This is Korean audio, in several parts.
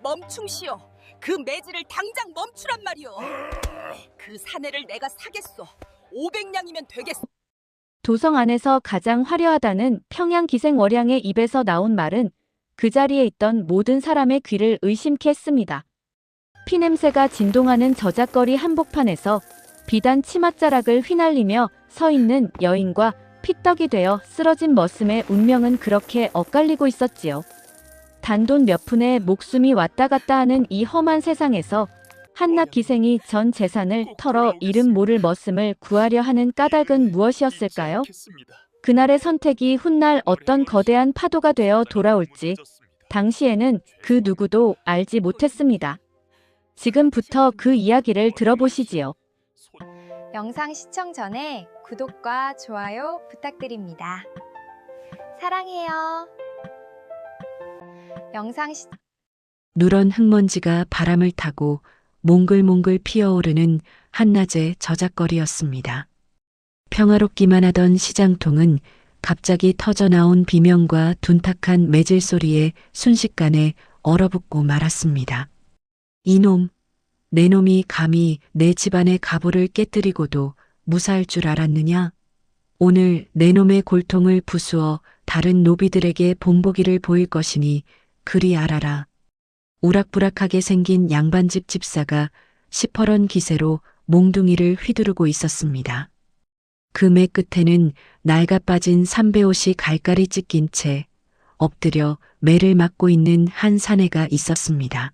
멈춤시오. 그 매질을 당장 멈추란 말이오. 그 사내를 내가 사겠소. 500냥이면 되겠소. 도성 안에서 가장 화려하다는 평양 기생월양의 입에서 나온 말은 그 자리에 있던 모든 사람의 귀를 의심케 했습니다. 피냄새가 진동하는 저작거리 한복판에서 비단 치맛자락을 휘날리며 서 있는 여인과 피떡이 되어 쓰러진 머슴의 운명은 그렇게 엇갈리고 있었지요. 단돈 몇 푼에 목숨이 왔다 갔다 하는 이 험한 세상에서 한낱 기생이 전 재산을 털어 이름 모를 머슴을 구하려 하는 까닭은 무엇이었을까요? 그날의 선택이 훗날 어떤 거대한 파도가 되어 돌아올지 당시에는 그 누구도 알지 못했습니다. 지금부터 그 이야기를 들어보시지요. 영상 시청 전에 구독과 좋아요 부탁드립니다. 사랑해요. 누런 흙먼지가 바람을 타고 몽글몽글 피어오르는 한낮의 저작거리였습니다. 평화롭기만 하던 시장통은 갑자기 터져나온 비명과 둔탁한 매질 소리에 순식간에 얼어붙고 말았습니다. 이놈, 내 놈이 감히 내 집안의 가보를 깨뜨리고도 무사할 줄 알았느냐? 오늘 내 놈의 골통을 부수어 다른 노비들에게 본보기를 보일 것이니 그리 알아라. 우락부락하게 생긴 양반집 집사가 시퍼런 기세로 몽둥이를 휘두르고 있었습니다. 그 매 끝에는 낡아 빠진 삼배옷이 갈갈이 찢긴 채 엎드려 매를 맞고 있는 한 사내가 있었습니다.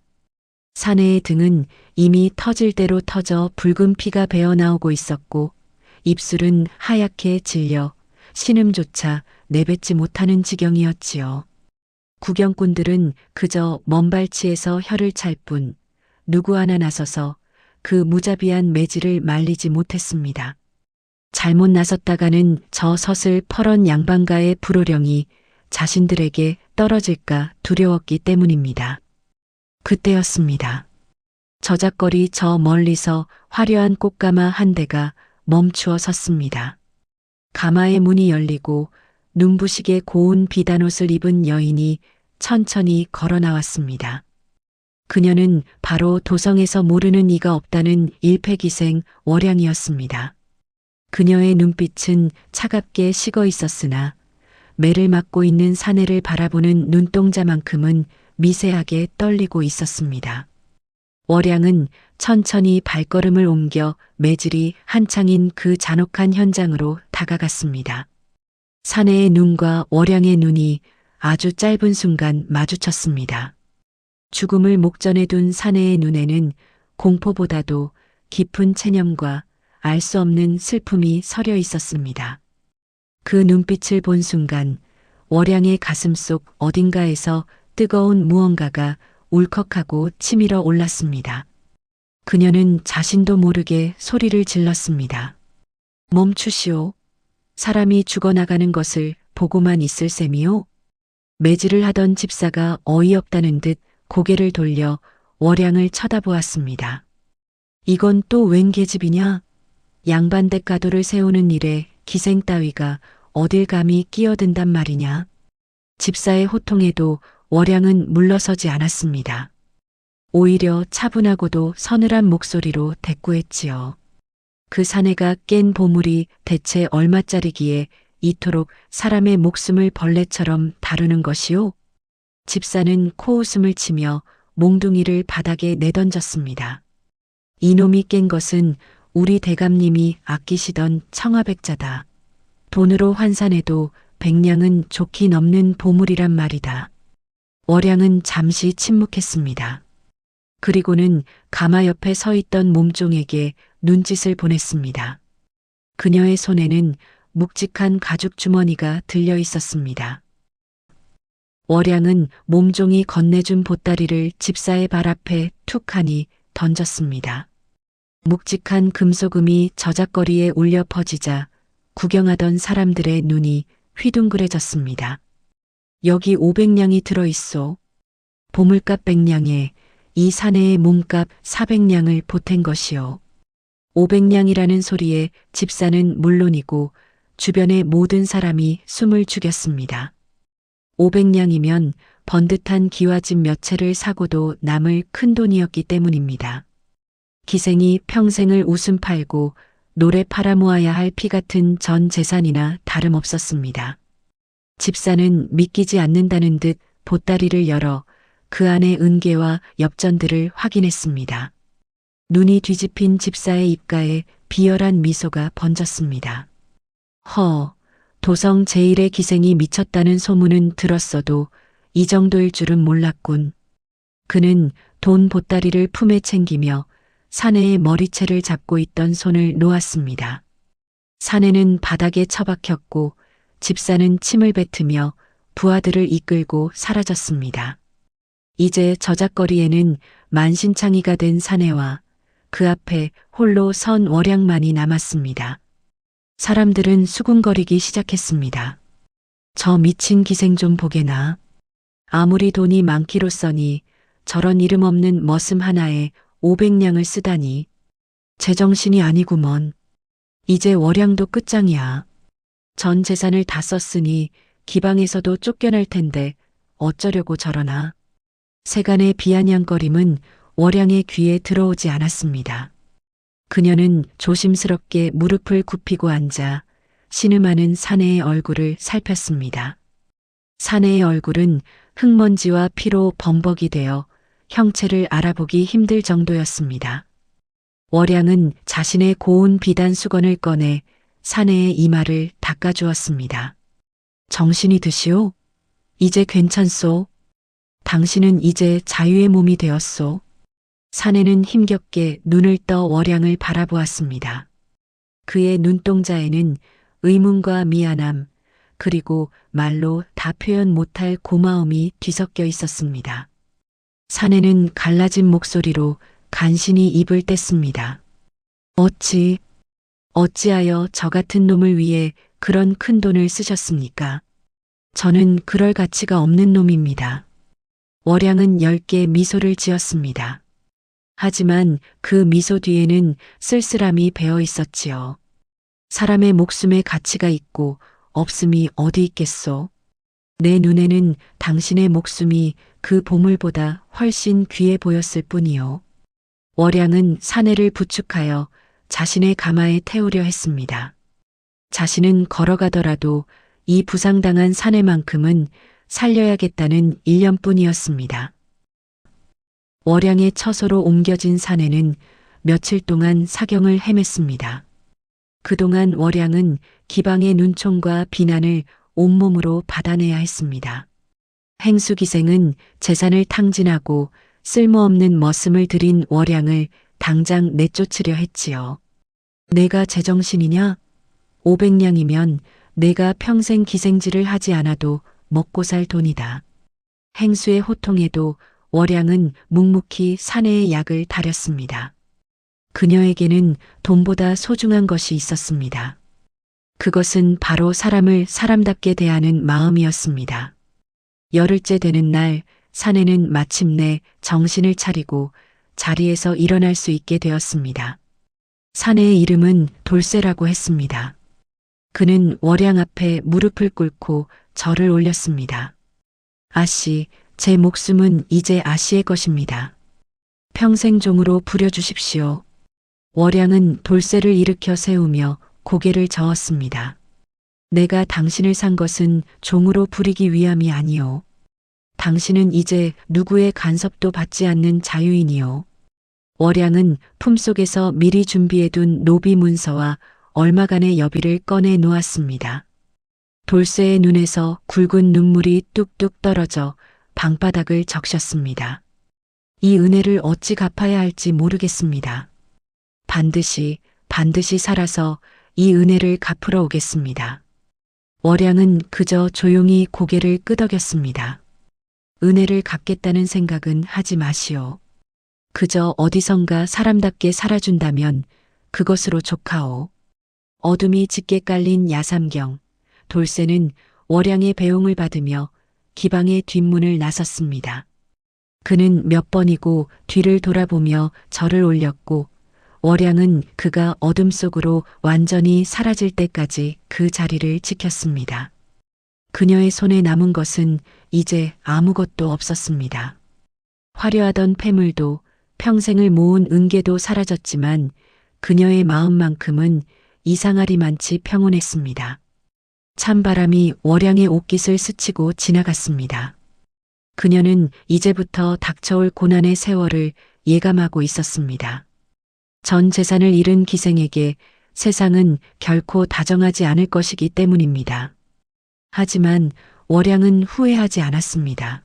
사내의 등은 이미 터질 대로 터져 붉은 피가 배어나오고 있었고 입술은 하얗게 질려 신음조차 내뱉지 못하는 지경이었지요. 구경꾼들은 그저 먼 발치에서 혀를 찰 뿐 누구 하나 나서서 그 무자비한 매질을 말리지 못했습니다. 잘못 나섰다가는 저 서슬 퍼런 양반가의 불호령이 자신들에게 떨어질까 두려웠기 때문입니다. 그때였습니다. 저작거리 저 멀리서 화려한 꽃가마 한 대가 멈추어 섰습니다. 가마의 문이 열리고 눈부시게 고운 비단옷을 입은 여인이 천천히 걸어 나왔습니다. 그녀는 바로 도성에서 모르는 이가 없다는 일패기생 월양이었습니다. 그녀의 눈빛은 차갑게 식어 있었으나 매를 맞고 있는 사내를 바라보는 눈동자만큼은 미세하게 떨리고 있었습니다. 월양은 천천히 발걸음을 옮겨 매질이 한창인 그 잔혹한 현장으로 다가갔습니다. 사내의 눈과 월양의 눈이 아주 짧은 순간 마주쳤습니다. 죽음을 목전에 둔 사내의 눈에는 공포보다도 깊은 체념과 알 수 없는 슬픔이 서려 있었습니다. 그 눈빛을 본 순간 월양의 가슴속 어딘가에서 뜨거운 무언가가 울컥하고 치밀어 올랐습니다. 그녀는 자신도 모르게 소리를 질렀습니다. 멈추시오. 사람이 죽어나가는 것을 보고만 있을 셈이오? 매질을 하던 집사가 어이없다는 듯 고개를 돌려 월양을 쳐다보았습니다. 이건 또 웬 계집이냐? 양반댁 가도를 세우는 일에 기생 따위가 어딜 감히 끼어든단 말이냐? 집사의 호통에도 월양은 물러서지 않았습니다. 오히려 차분하고도 서늘한 목소리로 대꾸했지요. 그 사내가 깬 보물이 대체 얼마짜리기에 이토록 사람의 목숨을 벌레처럼 다루는 것이오? 집사는 코웃음을 치며 몽둥이를 바닥에 내던졌습니다. 이놈이 깬 것은 우리 대감님이 아끼시던 청아백자다. 돈으로 환산해도 100냥은 좋게 넘는 보물이란 말이다. 월양은 잠시 침묵했습니다. 그리고는 가마 옆에 서 있던 몸종에게 눈짓을 보냈습니다. 그녀의 손에는 묵직한 가죽 주머니가 들려 있었습니다. 월양은 몸종이 건네준 보따리를 집사의 발 앞에 툭하니 던졌습니다. 묵직한 금소금이 저작거리에 울려 퍼지자 구경하던 사람들의 눈이 휘둥그레졌습니다. 여기 500냥이 들어있소. 보물값 100냥에 이 사내의 몸값 400냥을 보탠 것이요. 500냥이라는 소리에 집사는 물론이고 주변의 모든 사람이 숨을 죽였습니다. 500냥이면 번듯한 기와집 몇 채를 사고도 남을 큰돈이었기 때문입니다. 기생이 평생을 웃음 팔고 노래 팔아모아야 할 피 같은 전 재산이나 다름없었습니다. 집사는 믿기지 않는다는 듯 보따리를 열어 그 안의 은계와 엽전들을 확인했습니다. 눈이 뒤집힌 집사의 입가에 비열한 미소가 번졌습니다. 도성 제1의 기생이 미쳤다는 소문은 들었어도 이 정도일 줄은 몰랐군. 그는 돈 보따리를 품에 챙기며 사내의 머리채를 잡고 있던 손을 놓았습니다. 사내는 바닥에 처박혔고 집사는 침을 뱉으며 부하들을 이끌고 사라졌습니다. 이제 저작거리에는 만신창이가 된 사내와 그 앞에 홀로 선 월양만이 남았습니다. 사람들은 수군거리기 시작했습니다. 저 미친 기생 좀 보게나. 아무리 돈이 많기로써니 저런 이름 없는 머슴 하나에 500냥을 쓰다니. 제정신이 아니구먼. 이제 월양도 끝장이야. 전 재산을 다 썼으니 기방에서도 쫓겨날 텐데 어쩌려고 저러나. 세간의 비아냥거림은 월양의 귀에 들어오지 않았습니다. 그녀는 조심스럽게 무릎을 굽히고 앉아 신음하는 사내의 얼굴을 살폈습니다. 사내의 얼굴은 흙먼지와 피로 범벅이 되어 형체를 알아보기 힘들 정도였습니다. 월양은 자신의 고운 비단 수건을 꺼내 사내의 이마를 닦아주었습니다. 정신이 드시오? 이제 괜찮소? 당신은 이제 자유의 몸이 되었소? 사내는 힘겹게 눈을 떠 월양을 바라보았습니다. 그의 눈동자에는 의문과 미안함, 그리고 말로 다 표현 못할 고마움이 뒤섞여 있었습니다. 사내는 갈라진 목소리로 간신히 입을 뗐습니다. 어찌하여 저 같은 놈을 위해 그런 큰 돈을 쓰셨습니까? 저는 그럴 가치가 없는 놈입니다. 월양은 엷게 미소를 지었습니다. 하지만 그 미소 뒤에는 쓸쓸함이 배어 있었지요. 사람의 목숨에 가치가 있고 없음이 어디 있겠소? 내 눈에는 당신의 목숨이 그 보물보다 훨씬 귀해 보였을 뿐이요. 월양은 사내를 부축하여 자신의 가마에 태우려 했습니다. 자신은 걸어가더라도 이 부상당한 사내만큼은 살려야겠다는 일념뿐이었습니다. 월양의 처소로 옮겨진 사내는 며칠 동안 사경을 헤맸습니다. 그동안 월양은 기방의 눈총과 비난을 온몸으로 받아내야 했습니다. 행수기생은 재산을 탕진하고 쓸모없는 머슴을 들인 월양을 당장 내쫓으려 했지요. 내가 제정신이냐? 500냥이면 내가 평생 기생질을 하지 않아도 먹고 살 돈이다. 행수의 호통에도 월양은 묵묵히 사내의 약을 다렸습니다. 그녀에게는 돈보다 소중한 것이 있었습니다. 그것은 바로 사람을 사람답게 대하는 마음이었습니다. 열흘째 되는 날 사내는 마침내 정신을 차리고 자리에서 일어날 수 있게 되었습니다. 사내의 이름은 돌쇠라고 했습니다. 그는 월양 앞에 무릎을 꿇고 절을 올렸습니다. 아씨, 제 목숨은 이제 아씨의 것입니다. 평생 종으로 부려주십시오. 월양은 돌쇠를 일으켜 세우며 고개를 저었습니다. 내가 당신을 산 것은 종으로 부리기 위함이 아니오. 당신은 이제 누구의 간섭도 받지 않는 자유인이오. 월양은 품속에서 미리 준비해둔 노비 문서와 얼마간의 여비를 꺼내 놓았습니다. 돌쇠의 눈에서 굵은 눈물이 뚝뚝 떨어져 방바닥을 적셨습니다. 이 은혜를 어찌 갚아야 할지 모르겠습니다. 반드시 살아서 이 은혜를 갚으러 오겠습니다. 월양은 그저 조용히 고개를 끄덕였습니다. 은혜를 갚겠다는 생각은 하지 마시오. 그저 어디선가 사람답게 살아준다면 그것으로 족하오. 어둠이 짙게 깔린 야삼경, 돌쇠는 월양의 배웅을 받으며 기방의 뒷문을 나섰습니다. 그는 몇 번이고 뒤를 돌아보며 절을 올렸고 월양은 그가 어둠 속으로 완전히 사라질 때까지 그 자리를 지켰습니다. 그녀의 손에 남은 것은 이제 아무것도 없었습니다. 화려하던 폐물도 평생을 모은 은계도 사라졌지만 그녀의 마음만큼은 이상하리만치 평온했습니다. 찬바람이 월양의 옷깃을 스치고 지나갔습니다. 그녀는 이제부터 닥쳐올 고난의 세월을 예감하고 있었습니다. 전 재산을 잃은 기생에게 세상은 결코 다정하지 않을 것이기 때문입니다. 하지만 월양은 후회하지 않았습니다.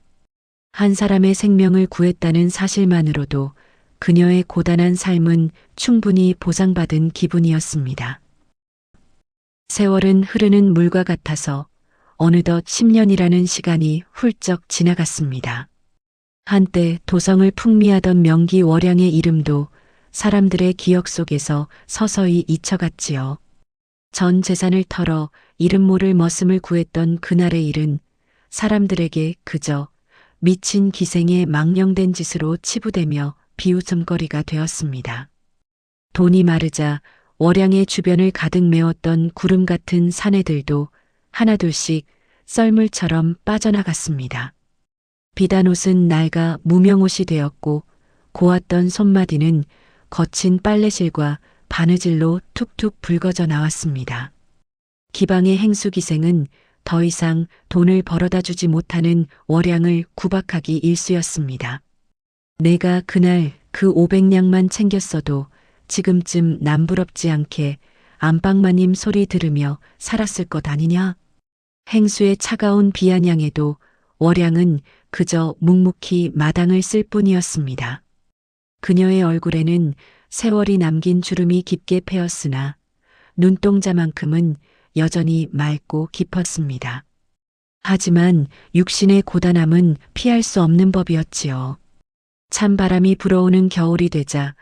한 사람의 생명을 구했다는 사실만으로도 그녀의 고단한 삶은 충분히 보상받은 기분이었습니다. 세월은 흐르는 물과 같아서 어느덧 10년이라는 시간이 훌쩍 지나갔습니다. 한때 도성을 풍미하던 명기 월양의 이름도 사람들의 기억 속에서 서서히 잊혀갔지요. 전 재산을 털어 이름 모를 머슴을 구했던 그날의 일은 사람들에게 그저 미친 기생의 망령된 짓으로 치부되며 비웃음거리가 되었습니다. 돈이 마르자 월양의 주변을 가득 메웠던 구름 같은 사내들도 하나둘씩 썰물처럼 빠져나갔습니다. 비단 옷은 낡아 무명옷이 되었고 고왔던 손마디는 거친 빨래실과 바느질로 툭툭 붉어져 나왔습니다. 기방의 행수기생은 더 이상 돈을 벌어다 주지 못하는 월양을 구박하기 일쑤였습니다. 내가 그날 그 500냥만 챙겼어도 지금쯤 남부럽지 않게 안방마님 소리 들으며 살았을 것 아니냐? 행수의 차가운 비아냥에도 월양은 그저 묵묵히 마당을 쓸 뿐이었습니다. 그녀의 얼굴에는 세월이 남긴 주름이 깊게 패였으나 눈동자만큼은 여전히 맑고 깊었습니다. 하지만 육신의 고단함은 피할 수 없는 법이었지요. 찬바람이 불어오는 겨울이 되자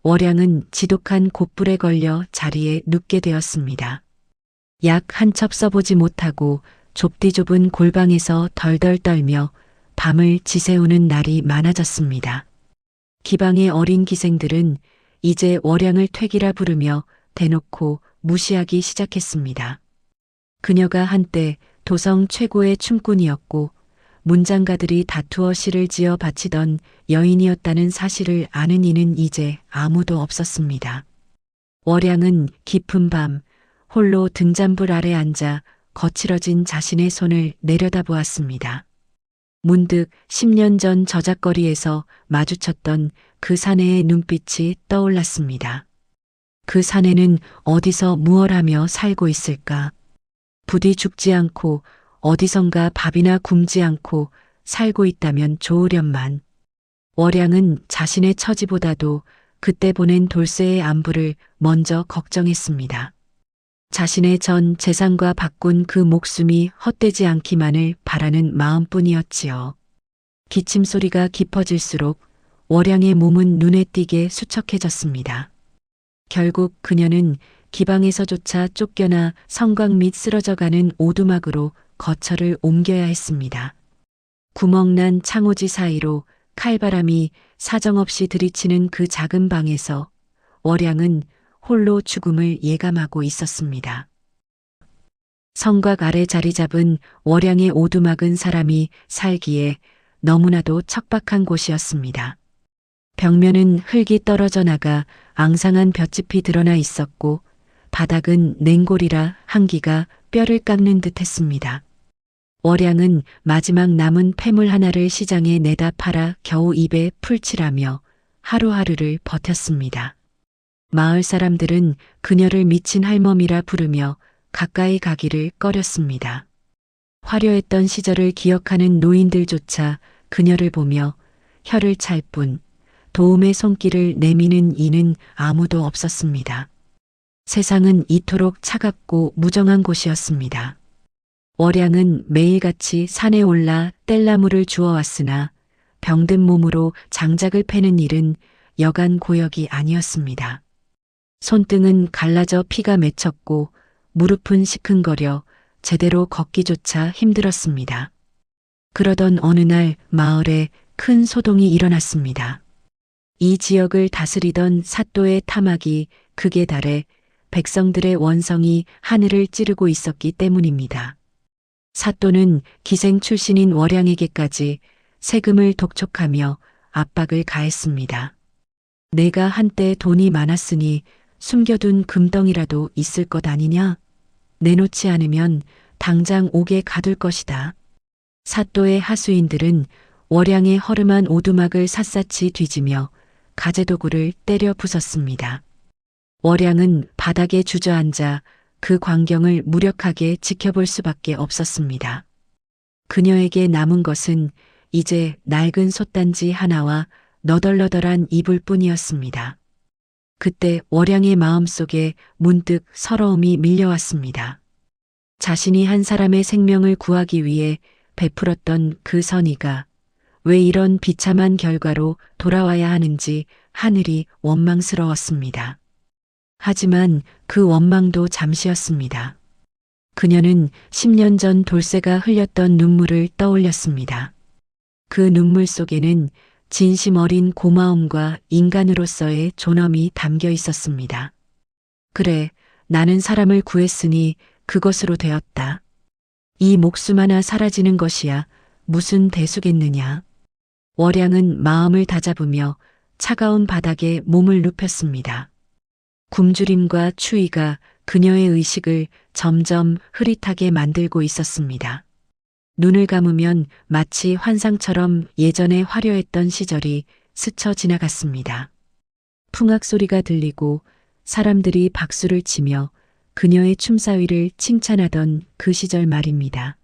월양은 지독한 곧불에 걸려 자리에 눕게 되었습니다. 약 한 첩 써보지 못하고 좁디 좁은 골방에서 덜덜 떨며 밤을 지새우는 날이 많아졌습니다. 기방의 어린 기생들은 이제 월양을 퇴기라 부르며 대놓고 무시하기 시작했습니다. 그녀가 한때 도성 최고의 춤꾼이었고 문장가들이 다투어 시를 지어 바치던 여인이었다는 사실을 아는 이는 이제 아무도 없었습니다. 월양은 깊은 밤 홀로 등잔불 아래 앉아 거칠어진 자신의 손을 내려다보았습니다. 문득 10년 전 저작거리에서 마주쳤던 그 사내의 눈빛이 떠올랐습니다. 그 사내는 어디서 무얼 하며 살고 있을까? 부디 죽지 않고 어디선가 밥이나 굶지 않고 살고 있다면 좋으련만. 월양은 자신의 처지보다도 그때 보낸 돌쇠의 안부를 먼저 걱정했습니다. 자신의 전 재산과 바꾼 그 목숨이 헛되지 않기만을 바라는 마음뿐이었지요. 기침 소리가 깊어질수록 월양의 몸은 눈에 띄게 수척해졌습니다. 결국 그녀는 기방에서조차 쫓겨나 성곽 및 쓰러져가는 오두막으로 거처를 옮겨야 했습니다. 구멍난 창호지 사이로 칼바람이 사정없이 들이치는 그 작은 방에서 월양은 홀로 죽음을 예감하고 있었습니다. 성곽 아래 자리 잡은 월양의 오두막은 사람이 살기에 너무나도 척박한 곳이었습니다. 벽면은 흙이 떨어져 나가 앙상한 볏짚이 드러나 있었고 바닥은 냉골이라 한기가 뼈를 깎는 듯 했습니다. 월양은 마지막 남은 폐물 하나를 시장에 내다 팔아 겨우 입에 풀칠하며 하루하루를 버텼습니다. 마을 사람들은 그녀를 미친 할멈이라 부르며 가까이 가기를 꺼렸습니다. 화려했던 시절을 기억하는 노인들조차 그녀를 보며 혀를 찰 뿐 도움의 손길을 내미는 이는 아무도 없었습니다. 세상은 이토록 차갑고 무정한 곳이었습니다. 월양은 매일같이 산에 올라 뗄나무를 주워왔으나 병든 몸으로 장작을 패는 일은 여간 고역이 아니었습니다. 손등은 갈라져 피가 맺혔고 무릎은 시큰거려 제대로 걷기조차 힘들었습니다. 그러던 어느 날 마을에 큰 소동이 일어났습니다. 이 지역을 다스리던 사또의 탐악이 극에 달해 백성들의 원성이 하늘을 찌르고 있었기 때문입니다. 사또는 기생 출신인 월양에게까지 세금을 독촉하며 압박을 가했습니다. 내가 한때 돈이 많았으니 숨겨둔 금덩이라도 있을 것 아니냐? 내놓지 않으면 당장 옥에 가둘 것이다. 사또의 하수인들은 월양의 허름한 오두막을 샅샅이 뒤지며 가재도구를 때려 부쉈습니다. 월양은 바닥에 주저앉아 그 광경을 무력하게 지켜볼 수밖에 없었습니다. 그녀에게 남은 것은 이제 낡은 솥단지 하나와 너덜너덜한 이불 뿐이었습니다. 그때 월양의 마음속에 문득 서러움이 밀려왔습니다. 자신이 한 사람의 생명을 구하기 위해 베풀었던 그 선의가 왜 이런 비참한 결과로 돌아와야 하는지 하늘이 원망스러웠습니다. 하지만 그 원망도 잠시였습니다. 그녀는 10년 전 돌쇠가 흘렸던 눈물을 떠올렸습니다. 그 눈물 속에는 진심 어린 고마움과 인간으로서의 존엄이 담겨 있었습니다. 그래, 나는 사람을 구했으니 그것으로 되었다. 이 목숨 하나 사라지는 것이야 무슨 대수겠느냐. 월양은 마음을 다잡으며 차가운 바닥에 몸을 눕혔습니다. 굶주림과 추위가 그녀의 의식을 점점 흐릿하게 만들고 있었습니다. 눈을 감으면 마치 환상처럼 예전에 화려했던 시절이 스쳐 지나갔습니다. 풍악 소리가 들리고 사람들이 박수를 치며 그녀의 춤사위를 칭찬하던 그 시절 말입니다.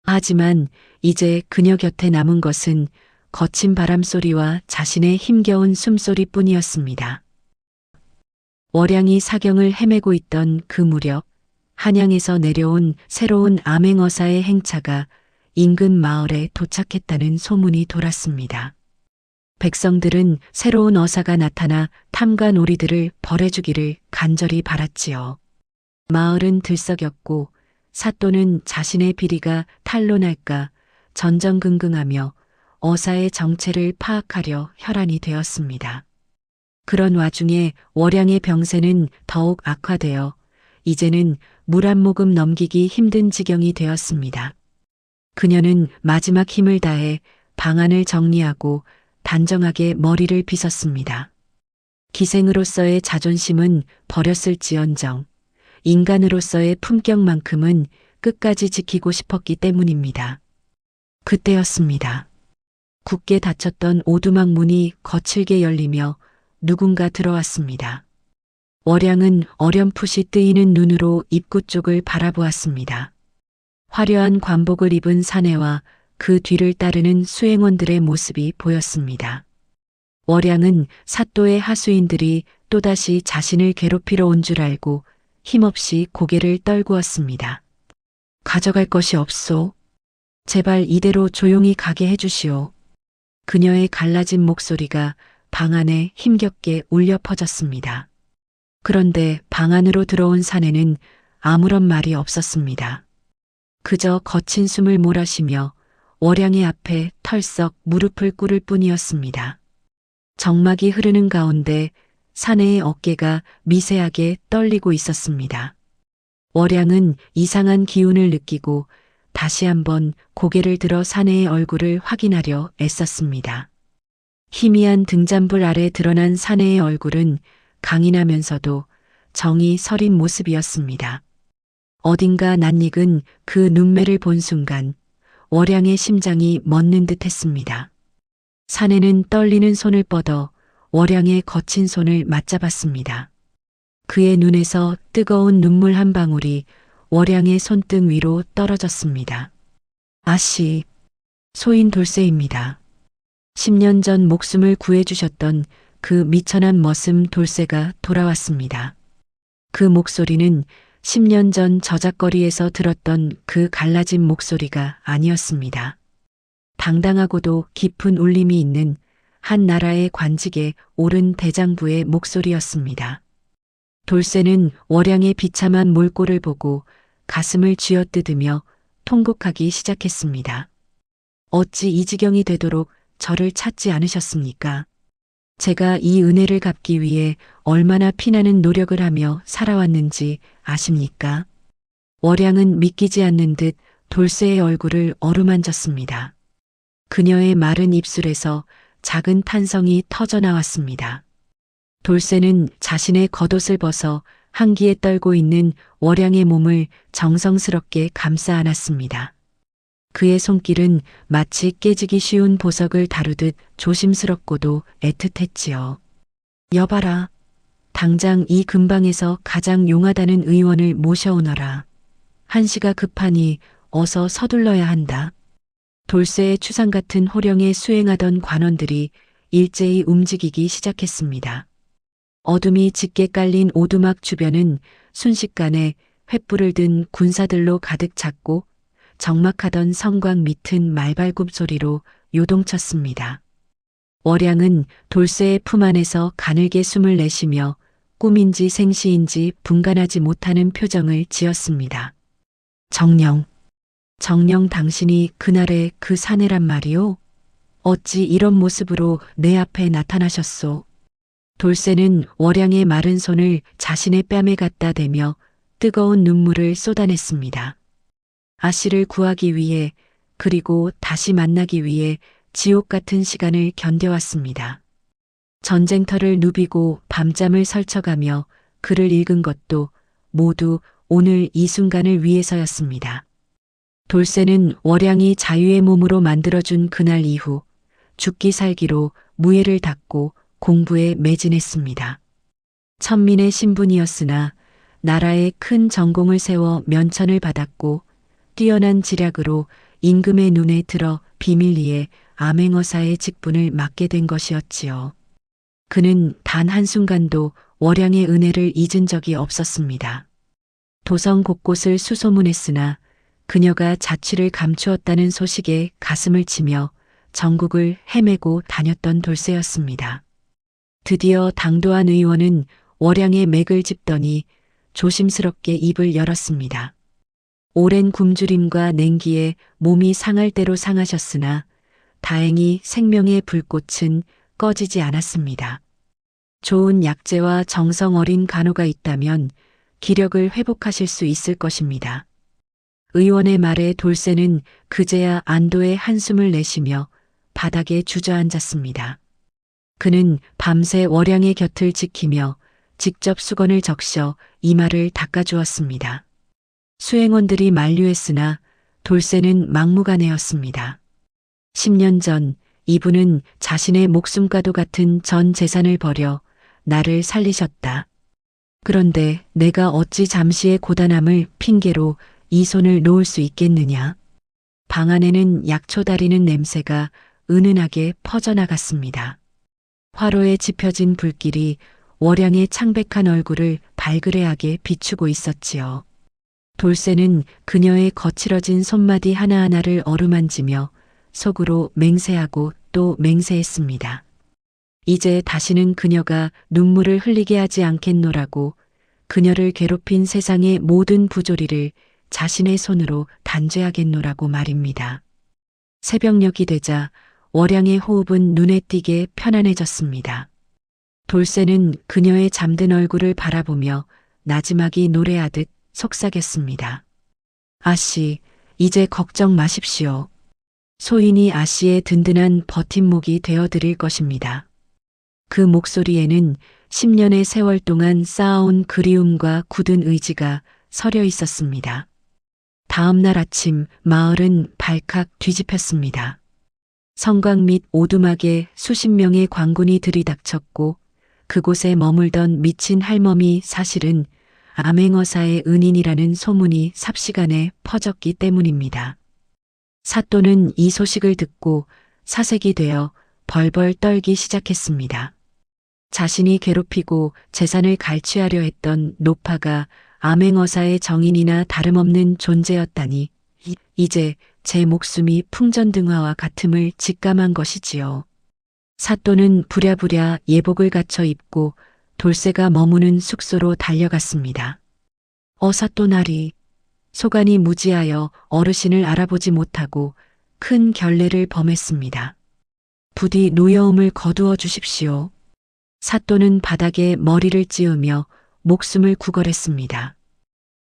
하지만 이제 그녀 곁에 남은 것은 거친 바람 소리와 자신의 힘겨운 숨소리뿐이었습니다. 월양이 사경을 헤매고 있던 그 무렵 한양에서 내려온 새로운 암행어사의 행차가 인근 마을에 도착했다는 소문이 돌았습니다. 백성들은 새로운 어사가 나타나 탐관 오리들을 벌해주기를 간절히 바랐지요. 마을은 들썩였고 사또는 자신의 비리가 탄로날까 전전긍긍하며 어사의 정체를 파악하려 혈안이 되었습니다. 그런 와중에 월양의 병세는 더욱 악화되어 이제는 물 한 모금 넘기기 힘든 지경이 되었습니다. 그녀는 마지막 힘을 다해 방안을 정리하고 단정하게 머리를 빗었습니다. 기생으로서의 자존심은 버렸을지언정 인간으로서의 품격만큼은 끝까지 지키고 싶었기 때문입니다. 그때였습니다. 굳게 닫혔던 오두막 문이 거칠게 열리며 누군가 들어왔습니다. 월양은 어렴풋이 뜨이는 눈으로 입구 쪽을 바라보았습니다. 화려한 관복을 입은 사내와 그 뒤를 따르는 수행원들의 모습이 보였습니다. 월양은 사또의 하수인들이 또다시 자신을 괴롭히러 온 줄 알고 힘없이 고개를 떨구었습니다. 가져갈 것이 없소. 제발 이대로 조용히 가게 해주시오. 그녀의 갈라진 목소리가 방 안에 힘겹게 울려 퍼졌습니다. 그런데 방 안으로 들어온 사내는 아무런 말이 없었습니다. 그저 거친 숨을 몰아쉬며 월양의 앞에 털썩 무릎을 꿇을 뿐이었습니다. 정막이 흐르는 가운데 사내의 어깨가 미세하게 떨리고 있었습니다. 월양은 이상한 기운을 느끼고 다시 한번 고개를 들어 사내의 얼굴을 확인하려 애썼습니다. 희미한 등잔불 아래 드러난 사내의 얼굴은 강인하면서도 정이 서린 모습이었습니다. 어딘가 낯익은 그 눈매를 본 순간 월양의 심장이 멎는 듯 했습니다. 사내는 떨리는 손을 뻗어 월양의 거친 손을 맞잡았습니다. 그의 눈에서 뜨거운 눈물 한 방울이 월양의 손등 위로 떨어졌습니다. 아씨, 소인 돌쇠입니다. 10년 전 목숨을 구해주셨던 그 미천한 머슴 돌쇠가 돌아왔습니다. 그 목소리는 10년 전 저작거리에서 들었던 그 갈라진 목소리가 아니었습니다. 당당하고도 깊은 울림이 있는 한 나라의 관직에 오른 대장부의 목소리였습니다. 돌쇠는 월양의 비참한 몰골을 보고 가슴을 쥐어뜯으며 통곡하기 시작했습니다. 어찌 이 지경이 되도록 저를 찾지 않으셨습니까? 제가 이 은혜를 갚기 위해 얼마나 피나는 노력을 하며 살아왔는지 아십니까? 월양은 믿기지 않는 듯 돌쇠의 얼굴을 어루만졌습니다. 그녀의 마른 입술에서 작은 탄성이 터져 나왔습니다. 돌쇠는 자신의 겉옷을 벗어 한기에 떨고 있는 월양의 몸을 정성스럽게 감싸 안았습니다. 그의 손길은 마치 깨지기 쉬운 보석을 다루듯 조심스럽고도 애틋했지요. 여봐라. 당장 이 근방에서 가장 용하다는 의원을 모셔오너라. 한시가 급하니 어서 서둘러야 한다. 돌쇠의 추상 같은 호령에 수행하던 관원들이 일제히 움직이기 시작했습니다. 어둠이 짙게 깔린 오두막 주변은 순식간에 횃불을 든 군사들로 가득 찼고 적막하던 성곽 밑은 말발굽 소리로 요동쳤습니다. 월양은 돌쇠의 품 안에서 가늘게 숨을 내쉬며 꿈인지 생시인지 분간하지 못하는 표정을 지었습니다. 정녕 당신이 그날의 그 사내란 말이오? 어찌 이런 모습으로 내 앞에 나타나셨소? 돌쇠는 월양의 마른 손을 자신의 뺨에 갖다 대며 뜨거운 눈물을 쏟아냈습니다. 아씨를 구하기 위해 그리고 다시 만나기 위해 지옥 같은 시간을 견뎌왔습니다. 전쟁터를 누비고 밤잠을 설쳐가며 글을 읽은 것도 모두 오늘 이 순간을 위해서였습니다. 돌쇠는 월양이 자유의 몸으로 만들어준 그날 이후 죽기 살기로 무예를 닫고 공부에 매진했습니다. 천민의 신분이었으나 나라에 큰 전공을 세워 면천을 받았고 뛰어난 지략으로 임금의 눈에 들어 비밀리에 암행어사의 직분을 맡게 된 것이었지요. 그는 단 한순간도 월양의 은혜를 잊은 적이 없었습니다. 도성 곳곳을 수소문했으나 그녀가 자취를 감추었다는 소식에 가슴을 치며 전국을 헤매고 다녔던 돌쇠였습니다. 드디어 당도한 의원은 월양의 맥을 짚더니 조심스럽게 입을 열었습니다. 오랜 굶주림과 냉기에 몸이 상할 대로 상하셨으나 다행히 생명의 불꽃은 꺼지지 않았습니다. 좋은 약재와 정성 어린 간호가 있다면 기력을 회복하실 수 있을 것입니다. 의원의 말에 돌쇠는 그제야 안도의 한숨을 내쉬며 바닥에 주저앉았습니다. 그는 밤새 월양의 곁을 지키며 직접 수건을 적셔 이마를 닦아주었습니다. 수행원들이 만류했으나 돌쇠는 막무가내였습니다. 10년 전 이분은 자신의 목숨과도 같은 전 재산을 버려 나를 살리셨다. 그런데 내가 어찌 잠시의 고단함을 핑계로 이 손을 놓을 수 있겠느냐. 방 안에는 약초 다리는 냄새가 은은하게 퍼져나갔습니다. 화로에 지펴진 불길이 월양의 창백한 얼굴을 발그레하게 비추고 있었지요. 돌쇠는 그녀의 거칠어진 손마디 하나하나를 어루만지며 속으로 맹세하고 또 맹세했습니다. 이제 다시는 그녀가 눈물을 흘리게 하지 않겠노라고 그녀를 괴롭힌 세상의 모든 부조리를 자신의 손으로 단죄하겠노라고 말입니다. 새벽녘이 되자 월양의 호흡은 눈에 띄게 편안해졌습니다. 돌쇠는 그녀의 잠든 얼굴을 바라보며 나지막이 노래하듯 속삭였습니다. 아씨, 이제 걱정 마십시오. 소인이 아씨의 든든한 버팀목이 되어드릴 것입니다. 그 목소리에는 10년의 세월 동안 쌓아온 그리움과 굳은 의지가 서려 있었습니다. 다음 날 아침 마을은 발칵 뒤집혔습니다. 성곽 및 오두막에 수십 명의 광군이 들이닥쳤고 그곳에 머물던 미친 할멈이 사실은 암행어사의 은인이라는 소문이 삽시간에 퍼졌기 때문입니다. 사또는 이 소식을 듣고 사색이 되어 벌벌 떨기 시작했습니다. 자신이 괴롭히고 재산을 갈취하려 했던 노파가 암행어사의 정인이나 다름없는 존재였다니 이제 제 목숨이 풍전등화와 같음을 직감한 것이지요. 사또는 부랴부랴 예복을 갖춰 입고 돌쇠가 머무는 숙소로 달려갔습니다. 사또나리, 소간이 무지하여 어르신을 알아보지 못하고 큰 결례를 범했습니다. 부디 노여움을 거두어 주십시오. 사또는 바닥에 머리를 찌우며 목숨을 구걸했습니다.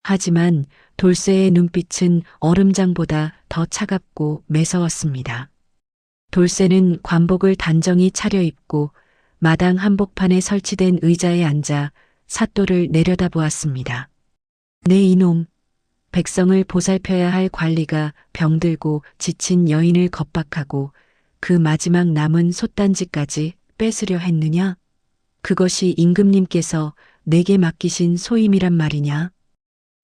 하지만 돌쇠의 눈빛은 얼음장보다 더 차갑고 매서웠습니다. 돌쇠는 관복을 단정히 차려입고 마당 한복판에 설치된 의자에 앉아 사또를 내려다보았습니다. 네 이놈, 백성을 보살펴야 할 관리가 병들고 지친 여인을 겁박하고 그 마지막 남은 솥단지까지 뺏으려 했느냐? 그것이 임금님께서 내게 맡기신 소임이란 말이냐?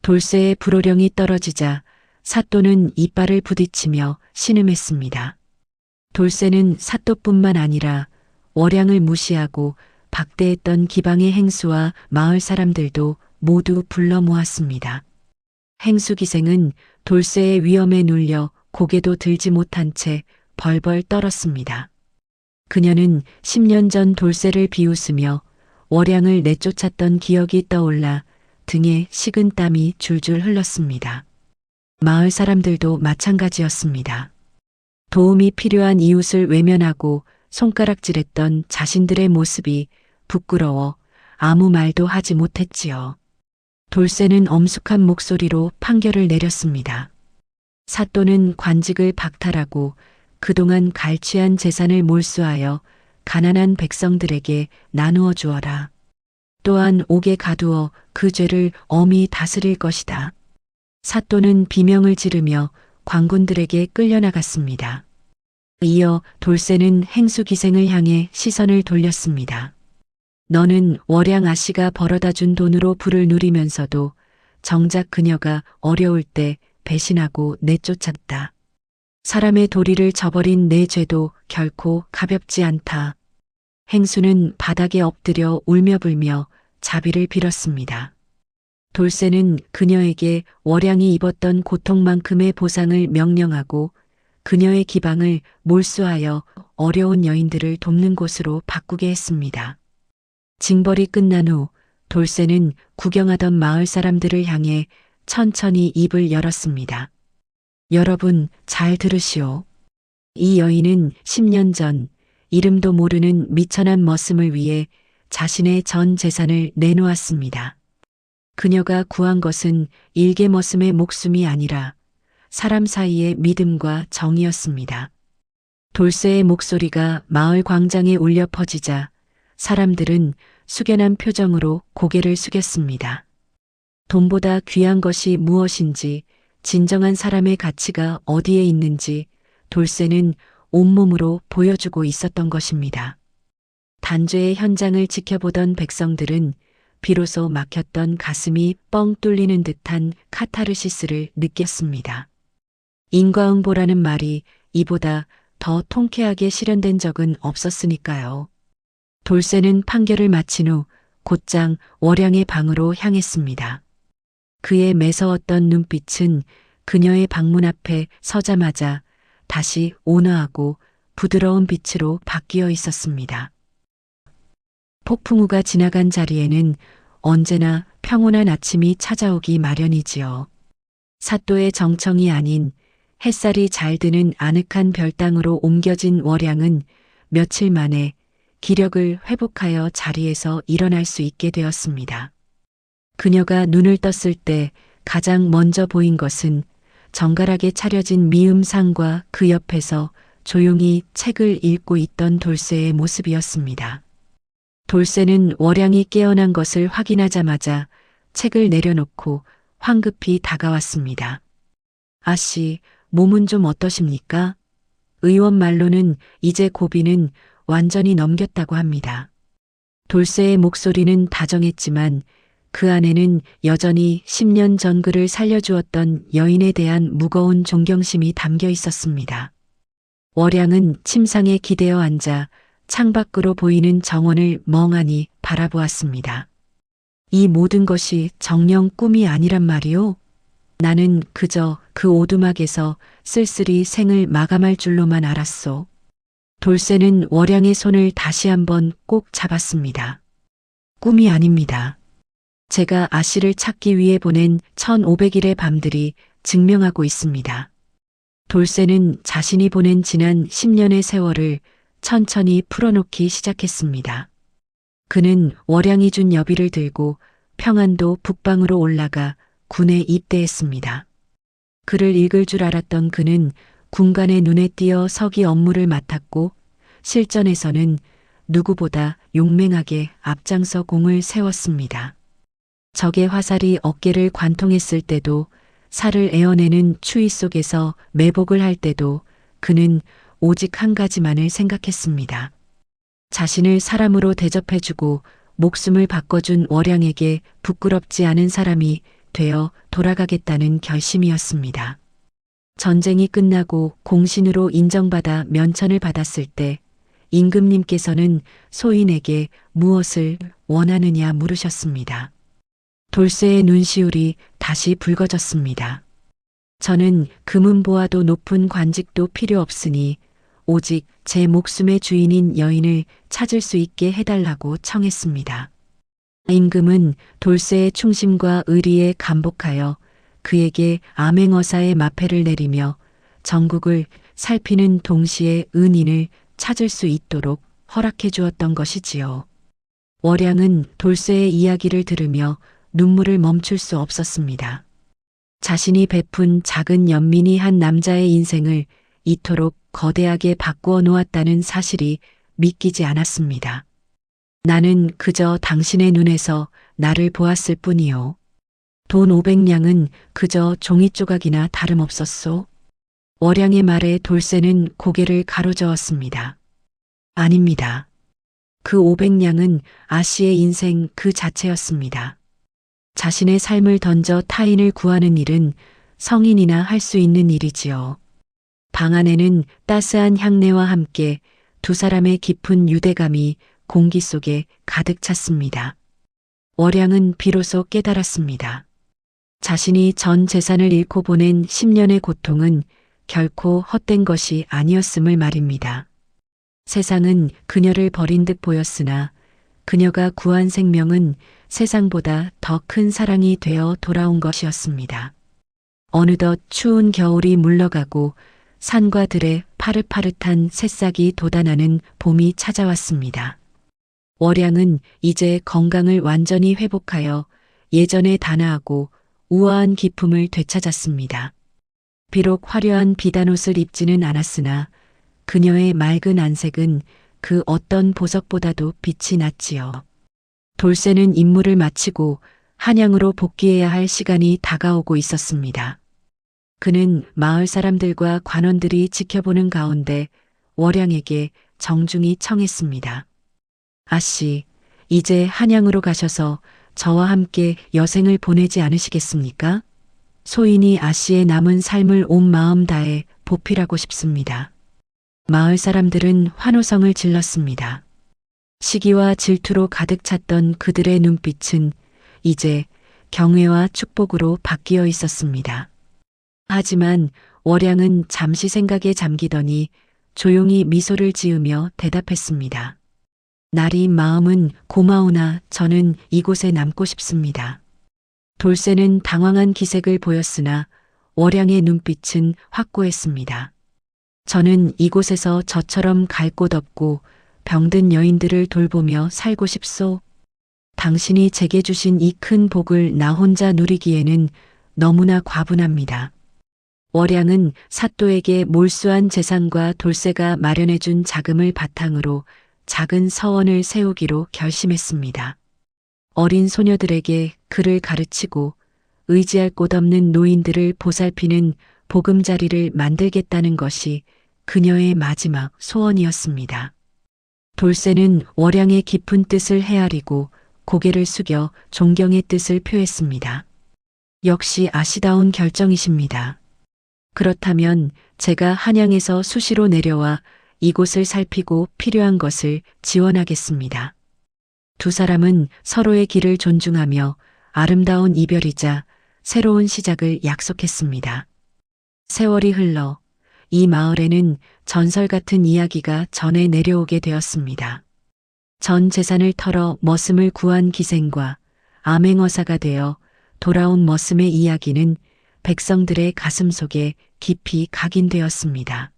돌쇠의 불호령이 떨어지자 사또는 이빨을 부딪히며 신음했습니다. 돌쇠는 사또뿐만 아니라 월양을 무시하고 박대했던 기방의 행수와 마을 사람들도 모두 불러 모았습니다. 행수 기생은 돌쇠의 위험에 눌려 고개도 들지 못한 채 벌벌 떨었습니다. 그녀는 10년 전 돌쇠를 비웃으며 월양을 내쫓았던 기억이 떠올라 등에 식은 땀이 줄줄 흘렀습니다. 마을 사람들도 마찬가지였습니다. 도움이 필요한 이웃을 외면하고 손가락질했던 자신들의 모습이 부끄러워 아무 말도 하지 못했지요. 돌쇠는 엄숙한 목소리로 판결을 내렸습니다. 사또는 관직을 박탈하고 그동안 갈취한 재산을 몰수하여 가난한 백성들에게 나누어 주어라. 또한 옥에 가두어 그 죄를 엄히 다스릴 것이다. 사또는 비명을 지르며 관군들에게 끌려나갔습니다. 이어 돌쇠는 행수 기생을 향해 시선을 돌렸습니다. 너는 월양 아씨가 벌어다 준 돈으로 부를 누리면서도 정작 그녀가 어려울 때 배신하고 내쫓았다. 사람의 도리를 저버린 내 죄도 결코 가볍지 않다. 행수는 바닥에 엎드려 울며불며 자비를 빌었습니다. 돌쇠는 그녀에게 월양이 입었던 고통만큼의 보상을 명령하고 그녀의 기방을 몰수하여 어려운 여인들을 돕는 곳으로 바꾸게 했습니다. 징벌이 끝난 후 돌쇠는 구경하던 마을 사람들을 향해 천천히 입을 열었습니다. 여러분 잘 들으시오. 이 여인은 10년 전 이름도 모르는 미천한 머슴을 위해 자신의 전 재산을 내놓았습니다. 그녀가 구한 것은 일개 머슴의 목숨이 아니라 사람 사이의 믿음과 정이었습니다. 돌쇠의 목소리가 마을 광장에 울려 퍼지자 사람들은 숙연한 표정으로 고개를 숙였습니다. 돈보다 귀한 것이 무엇인지, 진정한 사람의 가치가 어디에 있는지 돌쇠는 온몸으로 보여주고 있었던 것입니다. 단죄의 현장을 지켜보던 백성들은 비로소 막혔던 가슴이 뻥 뚫리는 듯한 카타르시스를 느꼈습니다. 인과응보라는 말이 이보다 더 통쾌하게 실현된 적은 없었으니까요. 돌쇠는 판결을 마친 후 곧장 월양의 방으로 향했습니다. 그의 매서웠던 눈빛은 그녀의 방문 앞에 서자마자 다시 온화하고 부드러운 빛으로 바뀌어 있었습니다. 폭풍우가 지나간 자리에는 언제나 평온한 아침이 찾아오기 마련이지요. 사또의 정청이 아닌 햇살이 잘 드는 아늑한 별당으로 옮겨진 월양은 며칠 만에 기력을 회복하여 자리에서 일어날 수 있게 되었습니다. 그녀가 눈을 떴을 때 가장 먼저 보인 것은 정갈하게 차려진 미음상과 그 옆에서 조용히 책을 읽고 있던 돌쇠의 모습이었습니다. 돌쇠는 월양이 깨어난 것을 확인하자마자 책을 내려놓고 황급히 다가왔습니다. 아씨, 몸은 좀 어떠십니까? 의원 말로는 이제 고비는 완전히 넘겼다고 합니다. 돌쇠의 목소리는 다정했지만 그 안에는 여전히 10년 전 그를 살려주었던 여인에 대한 무거운 존경심이 담겨 있었습니다. 월양은 침상에 기대어 앉아 창밖으로 보이는 정원을 멍하니 바라보았습니다. 이 모든 것이 정녕 꿈이 아니란 말이오? 나는 그저 그 오두막에서 쓸쓸히 생을 마감할 줄로만 알았소. 돌쇠는 월양의 손을 다시 한번 꼭 잡았습니다. 꿈이 아닙니다. 제가 아씨를 찾기 위해 보낸 1500일의 밤들이 증명하고 있습니다. 돌쇠는 자신이 보낸 지난 10년의 세월을 천천히 풀어놓기 시작했습니다. 그는 월양이 준 여비를 들고 평안도 북방으로 올라가 군에 입대했습니다. 글을 읽을 줄 알았던 그는 군관의 눈에 띄어 서기 업무를 맡았고 실전에서는 누구보다 용맹하게 앞장서 공을 세웠습니다. 적의 화살이 어깨를 관통했을 때도, 살을 에어내는 추위 속에서 매복을 할 때도 그는 오직 한 가지만을 생각했습니다. 자신을 사람으로 대접해주고 목숨을 바꿔준 월양에게 부끄럽지 않은 사람이 되어 돌아가겠다는 결심이었습니다. 전쟁이 끝나고 공신으로 인정받아 면천을 받았을 때 임금님께서는 소인에게 무엇을 원하느냐 물으셨습니다. 돌쇠의 눈시울이 다시 붉어졌습니다. 저는 금은보화도 높은 관직도 필요 없으니 오직 제 목숨의 주인인 여인을 찾을 수 있게 해달라고 청했습니다. 임금은 돌쇠의 충심과 의리에 감복하여 그에게 암행어사의 마패를 내리며 전국을 살피는 동시에 은인을 찾을 수 있도록 허락해 주었던 것이지요. 월양은 돌쇠의 이야기를 들으며 눈물을 멈출 수 없었습니다. 자신이 베푼 작은 연민이 한 남자의 인생을 이토록 거대하게 바꾸어 놓았다는 사실이 믿기지 않았습니다. 나는 그저 당신의 눈에서 나를 보았을 뿐이요. 돈 500냥은 그저 종이 조각이나 다름없었소. 월양의 말에 돌쇠는 고개를 가로저었습니다. 아닙니다. 그 500냥은 아씨의 인생 그 자체였습니다. 자신의 삶을 던져 타인을 구하는 일은 성인이나 할 수 있는 일이지요. 방 안에는 따스한 향내와 함께 두 사람의 깊은 유대감이 공기 속에 가득 찼습니다. 월양은 비로소 깨달았습니다. 자신이 전 재산을 잃고 보낸 10년의 고통은 결코 헛된 것이 아니었음을 말입니다. 세상은 그녀를 버린 듯 보였으나 그녀가 구한 생명은 세상보다 더 큰 사랑이 되어 돌아온 것이었습니다. 어느덧 추운 겨울이 물러가고 산과 들에 파릇파릇한 새싹이 돋아나는 봄이 찾아왔습니다. 월양은 이제 건강을 완전히 회복하여 예전의 단아하고 우아한 기품을 되찾았습니다. 비록 화려한 비단옷을 입지는 않았으나 그녀의 맑은 안색은 그 어떤 보석보다도 빛이 났지요. 돌쇠는 임무를 마치고 한양으로 복귀해야 할 시간이 다가오고 있었습니다. 그는 마을 사람들과 관원들이 지켜보는 가운데 월양에게 정중히 청했습니다. 아씨, 이제 한양으로 가셔서 저와 함께 여생을 보내지 않으시겠습니까? 소인이 아씨의 남은 삶을 온 마음 다해 보필하고 싶습니다. 마을 사람들은 환호성을 질렀습니다. 시기와 질투로 가득 찼던 그들의 눈빛은 이제 경외와 축복으로 바뀌어 있었습니다. 하지만 월양은 잠시 생각에 잠기더니 조용히 미소를 지으며 대답했습니다. 나리 마음은 고마우나 저는 이곳에 남고 싶습니다. 돌쇠는 당황한 기색을 보였으나 월양의 눈빛은 확고했습니다. 저는 이곳에서 저처럼 갈 곳 없고 병든 여인들을 돌보며 살고 싶소. 당신이 제게 주신 이 큰 복을 나 혼자 누리기에는 너무나 과분합니다. 월양은 사또에게 몰수한 재산과 돌쇠가 마련해준 자금을 바탕으로 작은 서원을 세우기로 결심했습니다. 어린 소녀들에게 글을 가르치고 의지할 곳 없는 노인들을 보살피는 보금자리를 만들겠다는 것이 그녀의 마지막 소원이었습니다. 돌쇠는 월양의 깊은 뜻을 헤아리고 고개를 숙여 존경의 뜻을 표했습니다. 역시 아시다운 결정이십니다. 그렇다면 제가 한양에서 수시로 내려와 이곳을 살피고 필요한 것을 지원하겠습니다. 두 사람은 서로의 길을 존중하며 아름다운 이별이자 새로운 시작을 약속했습니다. 세월이 흘러 이 마을에는 전설 같은 이야기가 전해 내려오게 되었습니다. 전 재산을 털어 머슴을 구한 기생과 암행어사가 되어 돌아온 머슴의 이야기는 백성들의 가슴 속에 깊이 각인되었습니다.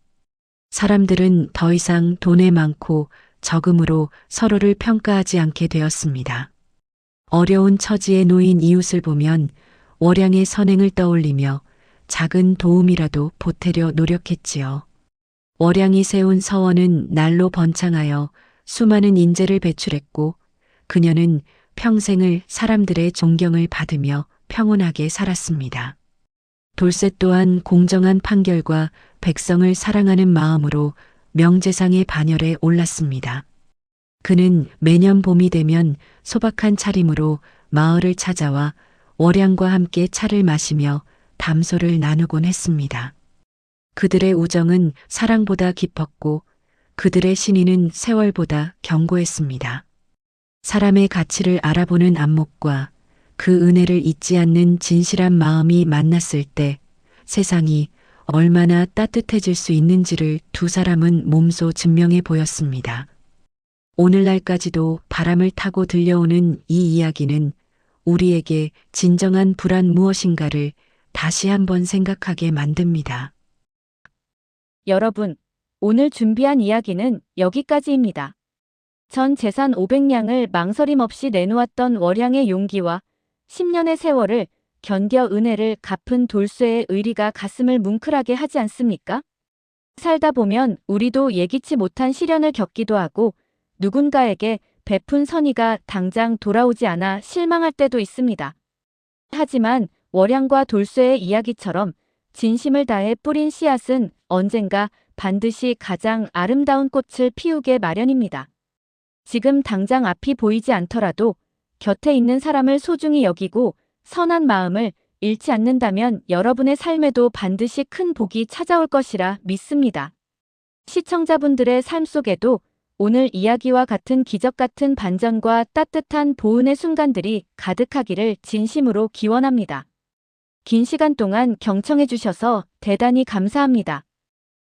사람들은 더 이상 돈에 많고 적음으로 서로를 평가하지 않게 되었습니다. 어려운 처지에 놓인 이웃을 보면 월양의 선행을 떠올리며 작은 도움이라도 보태려 노력했지요. 월양이 세운 서원은 날로 번창하여 수많은 인재를 배출했고 그녀는 평생을 사람들의 존경을 받으며 평온하게 살았습니다. 돌쇠 또한 공정한 판결과 백성을 사랑하는 마음으로 명재상의 반열에 올랐습니다. 그는 매년 봄이 되면 소박한 차림으로 마을을 찾아와 월양과 함께 차를 마시며 담소를 나누곤 했습니다. 그들의 우정은 사랑보다 깊었고 그들의 신의는 세월보다 견고했습니다. 사람의 가치를 알아보는 안목과 그 은혜를 잊지 않는 진실한 마음이 만났을 때 세상이 얼마나 따뜻해질 수 있는지를 두 사람은 몸소 증명해 보였습니다. 오늘날까지도 바람을 타고 들려오는 이 이야기는 우리에게 진정한 불안 무엇인가를 다시 한번 생각하게 만듭니다. 여러분, 오늘 준비한 이야기는 여기까지입니다. 전 재산 500냥을 망설임 없이 내놓았던 월양의 용기와 10년의 세월을 견뎌 은혜를 갚은 돌쇠의 의리가 가슴을 뭉클하게 하지 않습니까? 살다 보면 우리도 예기치 못한 시련을 겪기도 하고 누군가에게 베푼 선의가 당장 돌아오지 않아 실망할 때도 있습니다. 하지만 월양과 돌쇠의 이야기처럼 진심을 다해 뿌린 씨앗은 언젠가 반드시 가장 아름다운 꽃을 피우게 마련입니다. 지금 당장 앞이 보이지 않더라도 곁에 있는 사람을 소중히 여기고 선한 마음을 잃지 않는다면 여러분의 삶에도 반드시 큰 복이 찾아올 것이라 믿습니다. 시청자분들의 삶 속에도 오늘 이야기와 같은 기적 같은 반전과 따뜻한 보은의 순간들이 가득하기를 진심으로 기원합니다. 긴 시간 동안 경청해 주셔서 대단히 감사합니다.